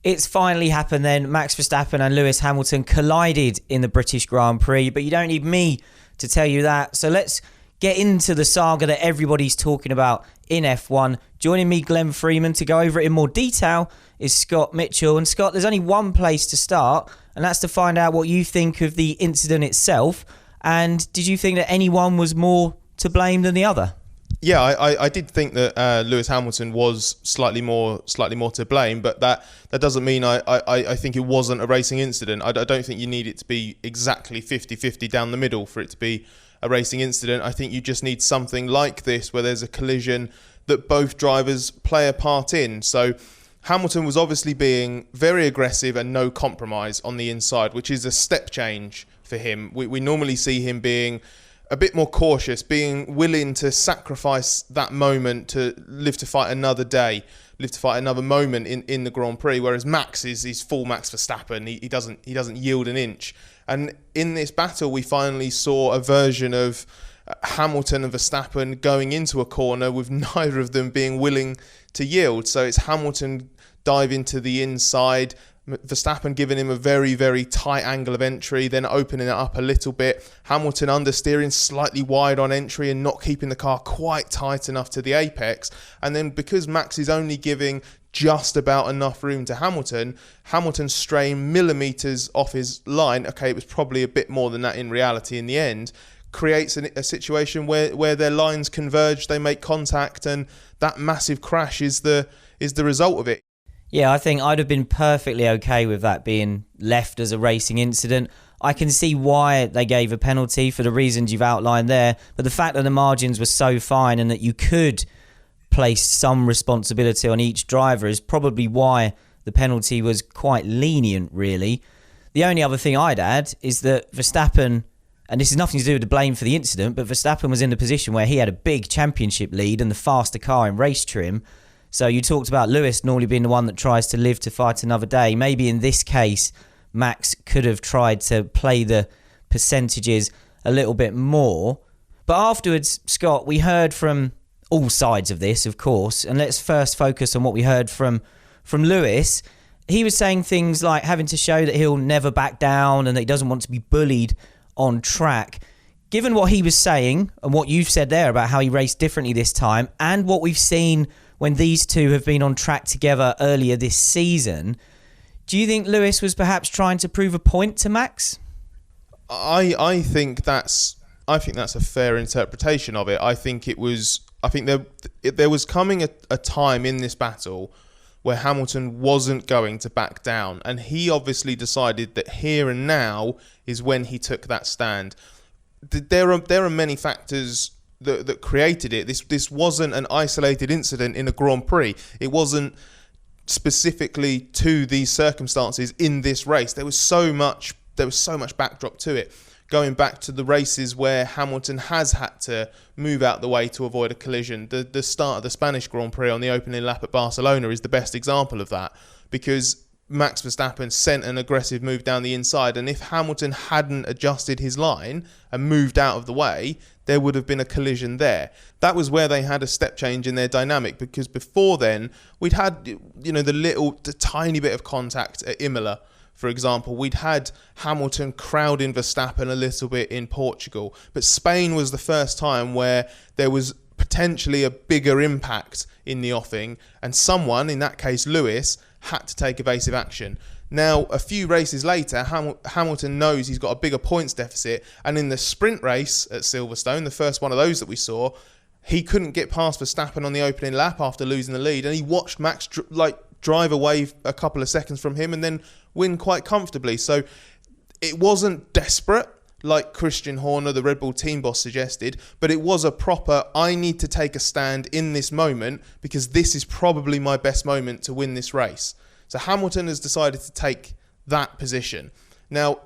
It's finally happened then. Max Verstappen and Lewis Hamilton collided in the British Grand Prix, but you don't need me to tell you that. So let's get into the saga that everybody's talking about in F1. Joining me, Glenn Freeman, to go over it in more detail is Scott Mitchell. And Scott, there's only one place to start, and that's to find out what you think of the incident itself. And did you think that anyone was more to blame than the other? Yeah, I did think that Lewis Hamilton was slightly more to blame, but that doesn't mean I think it wasn't a racing incident. I don't think you need it to be exactly 50-50 down the middle for it to be a racing incident. I think you just need something like this where there's a collision that both drivers play a part in. So Hamilton was obviously being very aggressive and no compromise on the inside, which is a step change for him. We normally see him being a bit more cautious, being willing to sacrifice that moment to live to fight another day, live to fight another moment in the Grand Prix. Whereas Max is full Max Verstappen. He doesn't yield an inch. And in this battle, we finally saw a version of Hamilton and Verstappen going into a corner with neither of them being willing to yield. So it's Hamilton diving to the inside, Verstappen giving him a very, very tight angle of entry, then opening it up a little bit. Hamilton understeering slightly wide on entry and not keeping the car quite tight enough to the apex. And then because Max is only giving just about enough room to Hamilton straying millimetres off his line, okay, it was probably a bit more than that in reality in the end, creates a situation where their lines converge, they make contact, and that massive crash is the result of it. Yeah, I think I'd have been perfectly okay with that being left as a racing incident. I can see why they gave a penalty for the reasons you've outlined there, but the fact that the margins were so fine and that you could place some responsibility on each driver is probably why the penalty was quite lenient, really. The only other thing I'd add is that Verstappen, and this has nothing to do with the blame for the incident, but Verstappen was in the position where he had a big championship lead and the faster car in race trim. So you talked about Lewis normally being the one that tries to live to fight another day. Maybe in this case, Max could have tried to play the percentages a little bit more. But afterwards, Scott, we heard from all sides of this, of course. And let's first focus on what we heard from Lewis. He was saying things like having to show that he'll never back down and that he doesn't want to be bullied on track. Given what he was saying and what you've said there about how he raced differently this time and what we've seen when these two have been on track together earlier this season, do you think Lewis was perhaps trying to prove a point to Max? I think that's a fair interpretation of it. I think there was coming a time in this battle where Hamilton wasn't going to back down, and he obviously decided that here and now is when he took that stand. There are many factors that created it. This wasn't an isolated incident in a Grand Prix. It wasn't specifically to these circumstances in this race. There was so much backdrop to it. Going back to the races where Hamilton has had to move out the way to avoid a collision. The start of the Spanish Grand Prix on the opening lap at Barcelona is the best example of that, because Max Verstappen sent an aggressive move down the inside, and if Hamilton hadn't adjusted his line and moved out of the way, there would have been a collision there. That was where they had a step change in their dynamic, because before then we'd had the tiny bit of contact at Imola, for example. We'd had Hamilton crowding Verstappen a little bit in Portugal, but Spain was the first time where there was potentially a bigger impact in the offing, and someone, in that case Lewis, had to take evasive action. Now, a few races later, Hamilton knows he's got a bigger points deficit, and in the sprint race at Silverstone, the first one of those that we saw, he couldn't get past Verstappen on the opening lap after losing the lead, and he watched Max drive away a couple of seconds from him and then win quite comfortably. So it wasn't desperate like Christian Horner, the Red Bull team boss, suggested, but it was a proper, I need to take a stand in this moment because this is probably my best moment to win this race. So Hamilton has decided to take that position. Now,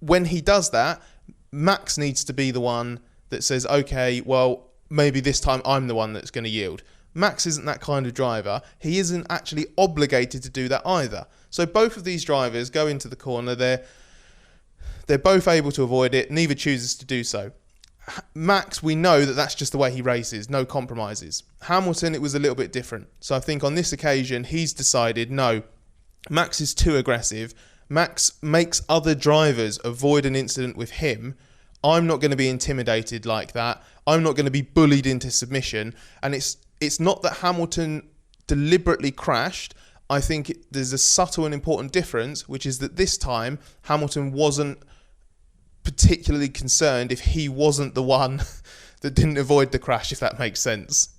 when he does that, Max needs to be the one that says, okay, well, maybe this time I'm the one that's going to yield. Max isn't that kind of driver. He isn't actually obligated to do that either. So both of these drivers go into the corner. They're both able to avoid it. Neither chooses to do so. Max, we know that that's just the way he races. No compromises. Hamilton, it was a little bit different. So I think on this occasion, he's decided, no, Max is too aggressive. Max makes other drivers avoid an incident with him. I'm not going to be intimidated like that. I'm not going to be bullied into submission. And it's not that Hamilton deliberately crashed. I think there's a subtle and important difference, which is that this time Hamilton wasn't particularly concerned if he wasn't the one that didn't avoid the crash, if that makes sense.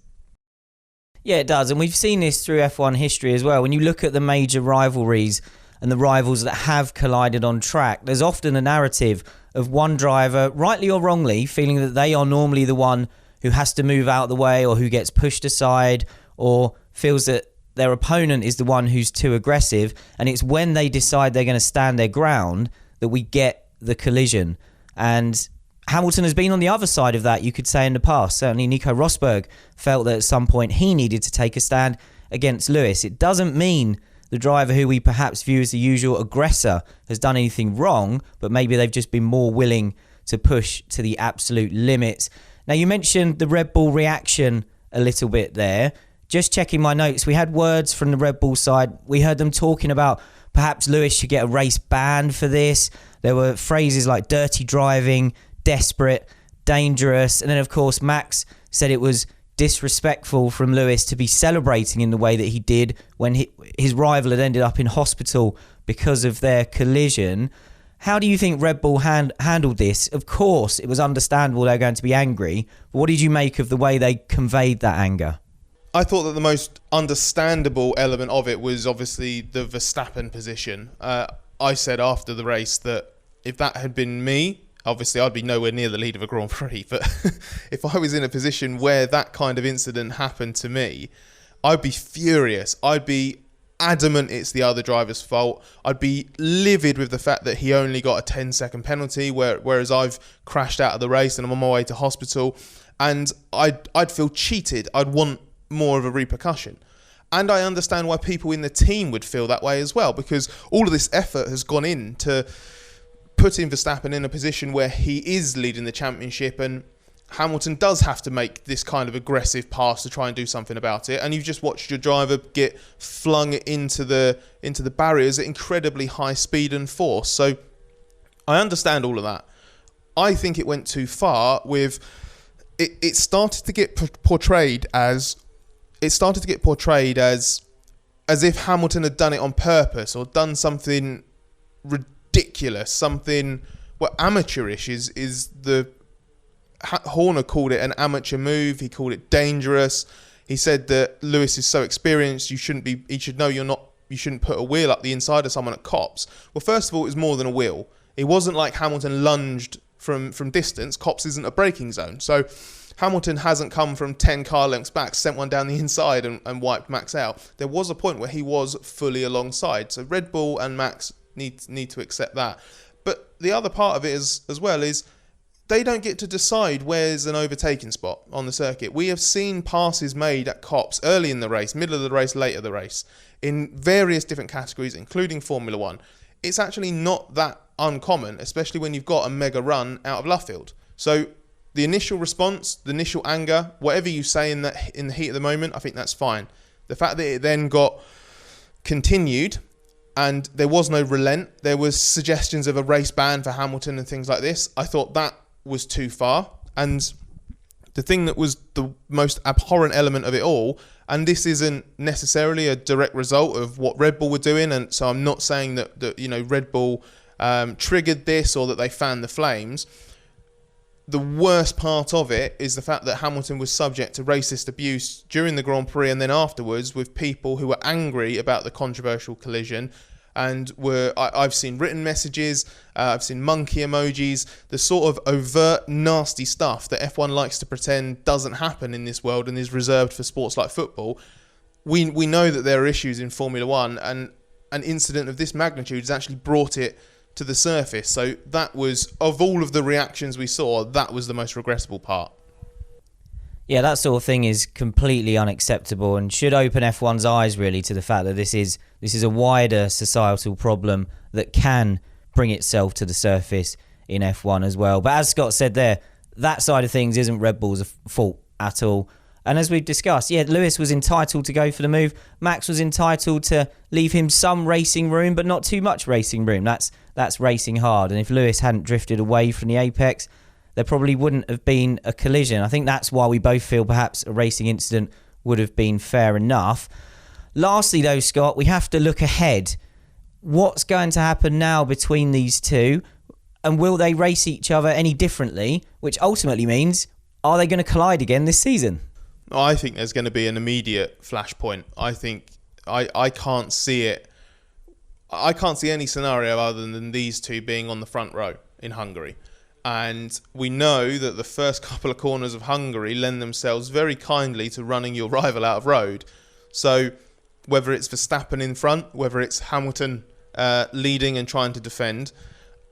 Yeah, it does. And we've seen this through F1 history as well. When you look at the major rivalries and the rivals that have collided on track, there's often a narrative of one driver, rightly or wrongly, feeling that they are normally the one who has to move out of the way or who gets pushed aside or feels that their opponent is the one who's too aggressive. And it's when they decide they're going to stand their ground that we get the collision. And Hamilton has been on the other side of that, you could say, in the past. Certainly Nico Rosberg felt that at some point he needed to take a stand against Lewis. It doesn't mean the driver who we perhaps view as the usual aggressor has done anything wrong, but maybe they've just been more willing to push to the absolute limits. Now, you mentioned the Red Bull reaction a little bit there. Just checking my notes, we had words from the Red Bull side. We heard them talking about perhaps Lewis should get a race ban for this. There were phrases like dirty driving, desperate, dangerous. And then, of course, Max said it was disrespectful from Lewis to be celebrating in the way that he did when his rival had ended up in hospital because of their collision. How do you think Red Bull handled this? Of course, it was understandable they were going to be angry. But what did you make of the way they conveyed that anger? I thought that the most understandable element of it was obviously the Verstappen position. I said after the race that if that had been me, obviously I'd be nowhere near the lead of a Grand Prix, but if I was in a position where that kind of incident happened to me, I'd be furious. I'd be adamant it's the other driver's fault. I'd be livid with the fact that he only got a 10-second penalty, whereas I've crashed out of the race and I'm on my way to hospital, and I'd feel cheated. I'd want more of a repercussion. And I understand why people in the team would feel that way as well, because all of this effort has gone in to putting Verstappen in a position where he is leading the championship, and Hamilton does have to make this kind of aggressive pass to try and do something about it. And you've just watched your driver get flung into the barriers at incredibly high speed and force. So I understand all of that. I think it went too far with it started to get portrayed as if Hamilton had done it on purpose or done something ridiculous, something amateurish is the Horner called it an amateur move. He called it dangerous. He said that Lewis is so experienced, he should know you shouldn't put a wheel up the inside of someone at Copse. Well, first of all, it was more than a wheel. It wasn't like Hamilton lunged from distance. Copse isn't a braking zone. So Hamilton hasn't come from 10 car lengths back, sent one down the inside and wiped Max out. There was a point where he was fully alongside. So Red Bull and Max need to accept that. But the other part of it as well is they don't get to decide where's an overtaking spot on the circuit. We have seen passes made at Copse early in the race, middle of the race, late of the race, in various different categories, including Formula One. It's actually not that uncommon, especially when you've got a mega run out of Luffield. So the initial response, the initial anger, whatever you say in the heat of the moment, I think that's fine. The fact that it then got continued and there was no relent, there was suggestions of a race ban for Hamilton and things like this, I thought that was too far. And the thing that was the most abhorrent element of it all, and this isn't necessarily a direct result of what Red Bull were doing, and so I'm not saying that Red Bull triggered this or that they fanned the flames. The worst part of it is the fact that Hamilton was subject to racist abuse during the Grand Prix and then afterwards with people who were angry about the controversial collision. And I've seen written messages, I've seen monkey emojis, the sort of overt, nasty stuff that F1 likes to pretend doesn't happen in this world and is reserved for sports like football. We know that there are issues in Formula One, and an incident of this magnitude has actually brought it to the surface. So that was, of all of the reactions we saw, that was the most regrettable part. Yeah, that sort of thing is completely unacceptable and should open F1's eyes really to the fact that this is a wider societal problem that can bring itself to the surface in F1 as well. But as Scott said there, that side of things isn't Red Bull's fault at all. And as we've discussed, Lewis was entitled to go for the move. Max was entitled to leave him some racing room, but not too much racing room. That's racing hard. And if Lewis hadn't drifted away from the apex, there probably wouldn't have been a collision. I think that's why we both feel perhaps a racing incident would have been fair enough. Lastly, though, Scott, we have to look ahead. What's going to happen now between these two? And will they race each other any differently? Which ultimately means, are they going to collide again this season? I think there's going to be an immediate flashpoint. I think I can't see it. I can't see any scenario other than these two being on the front row in Hungary. And we know that the first couple of corners of Hungary lend themselves very kindly to running your rival out of road. So whether it's Verstappen in front, whether it's Hamilton leading and trying to defend,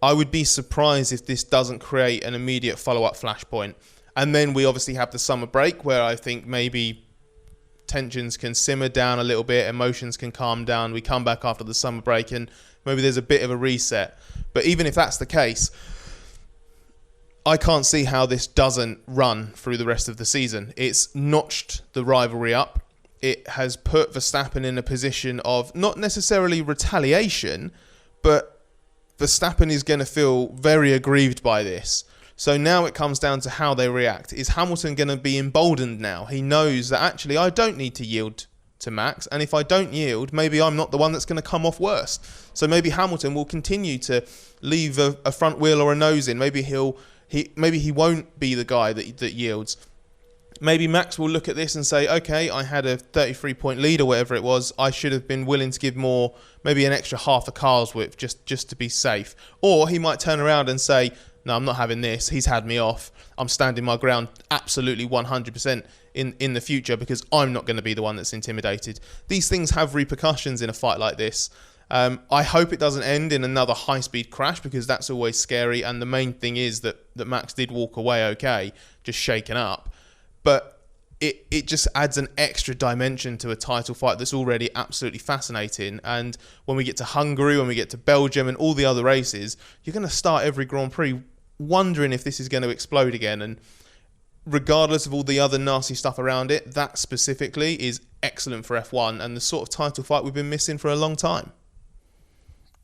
I would be surprised if this doesn't create an immediate follow-up flashpoint. And then we obviously have the summer break where I think maybe tensions can simmer down a little bit, emotions can calm down. We come back after the summer break and maybe there's a bit of a reset. But even if that's the case, I can't see how this doesn't run through the rest of the season. It's notched the rivalry up. It has put Verstappen in a position of not necessarily retaliation, but Verstappen is going to feel very aggrieved by this. So now it comes down to how they react. Is Hamilton going to be emboldened now? He knows that actually I don't need to yield to Max, and if I don't yield, maybe I'm not the one that's going to come off worst. So maybe Hamilton will continue to leave a front wheel or a nose in. Maybe he won't be the guy that yields. Maybe Max will look at this and say, okay, I had a 33-point lead or whatever it was. I should have been willing to give more, maybe an extra half a car's width just to be safe. Or he might turn around and say, no, I'm not having this. He's had me off. I'm standing my ground absolutely 100% in the future because I'm not going to be the one that's intimidated. These things have repercussions in a fight like this. I hope it doesn't end in another high-speed crash because that's always scary. And the main thing is that Max did walk away okay, just shaken up. But it just adds an extra dimension to a title fight that's already absolutely fascinating. And when we get to Hungary, when we get to Belgium and all the other races, you're going to start every Grand Prix wondering if this is going to explode again. And regardless of all the other nasty stuff around it, that specifically is excellent for F1 and the sort of title fight we've been missing for a long time.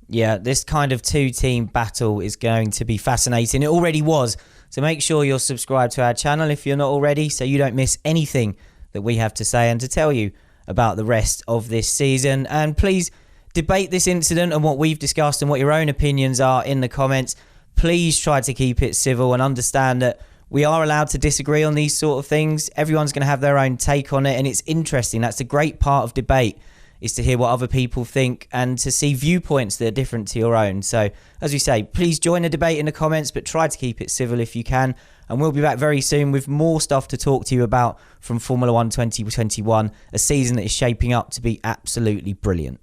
Yeah, this kind of two-team battle is going to be fascinating. It already was. So make sure you're subscribed to our channel if you're not already, so you don't miss anything that we have to say and to tell you about the rest of this season. And please debate this incident and what we've discussed and what your own opinions are in the comments. Please try to keep it civil and understand that we are allowed to disagree on these sort of things. Everyone's going to have their own take on it, and it's interesting. That's the great part of debate, is to hear what other people think and to see viewpoints that are different to your own. So, as we say, please join the debate in the comments, but try to keep it civil if you can. And we'll be back very soon with more stuff to talk to you about from Formula 1 2021, a season that is shaping up to be absolutely brilliant.